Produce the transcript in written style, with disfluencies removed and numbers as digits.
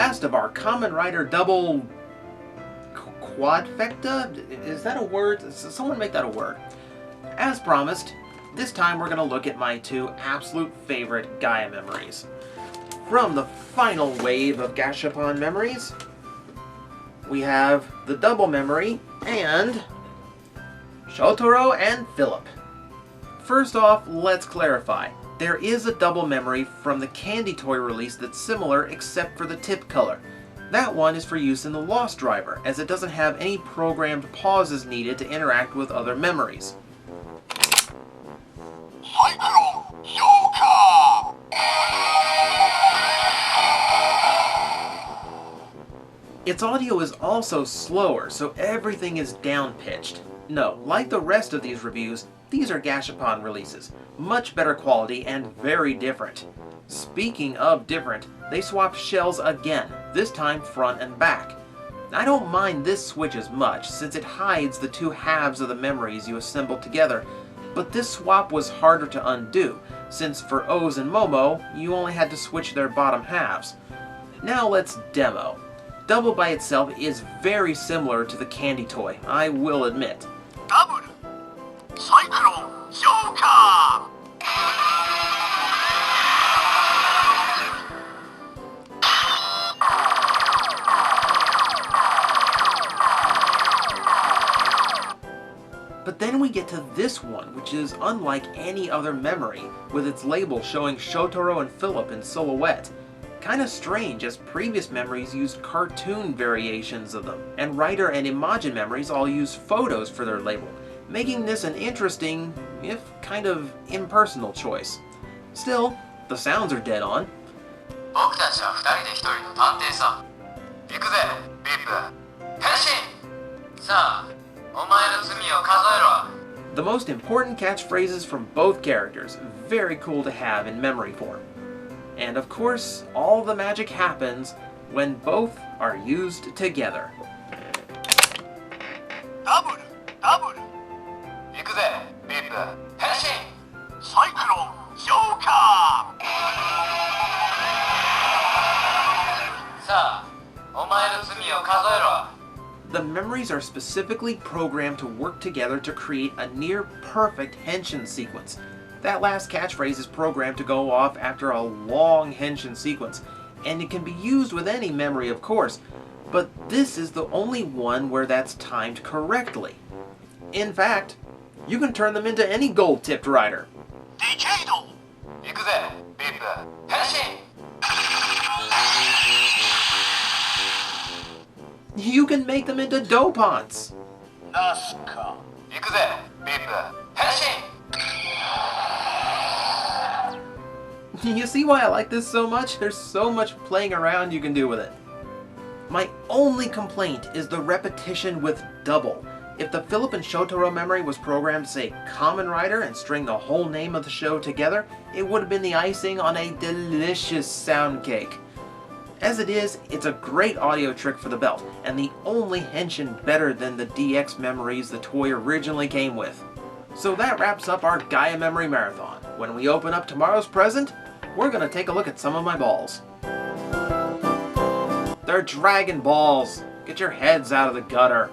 last of our Kamen Rider double quadfecta? Is that a word? Someone make that a word. As promised, this time we're going to look at my two absolute favorite Gaia memories. From the final wave of Gashapon memories, we have the double memory and Shotaro and Philip. First off, let's clarify. There is a double memory from the Candy Toy release that's similar except for the tip color. That one is for use in the Lost Driver, as it doesn't have any programmed pauses needed to interact with other memories. Its audio is also slower, so everything is down-pitched. No, like the rest of these reviews, these are Gashapon releases. Much better quality and very different. Speaking of different, they swapped shells again, this time front and back. I don't mind this switch as much, since it hides the two halves of the memories you assembled together, but this swap was harder to undo, since for O's and Momo, you only had to switch their bottom halves. Now let's demo. Double by itself is very similar to the Candy Toy, I will admit. Double! Cyclone Joker! But then we get to this one, which is unlike any other memory, with its label showing Shotaro and Philip in silhouette. Kinda strange, as previous memories used cartoon variations of them, and Writer and Imagine memories all use photos for their label, making this an interesting, if kind of impersonal choice. Still, the sounds are dead on. The most important catchphrases from both characters, very cool to have in memory form. And of course, all the magic happens when both are used together. Double! Double! Cyclone Joker! The memories are specifically programmed to work together to create a near-perfect henshin sequence. That last catchphrase is programmed to go off after a long henshin sequence, and it can be used with any memory, of course, but this is the only one where that's timed correctly. In fact, you can turn them into any gold-tipped rider. You can make them into Dopants. You see why I like this so much? There's so much playing around you can do with it. My only complaint is the repetition with double. If the Philip and Shotaro memory was programmed to say Kamen Rider and string the whole name of the show together, it would have been the icing on a delicious sound cake. As it is, it's a great audio trick for the belt, and the only henshin better than the DX memories the toy originally came with. So that wraps up our Gaia Memory Marathon. When we open up tomorrow's present, we're going to take a look at some of my balls. They're Dragon Balls! Get your heads out of the gutter.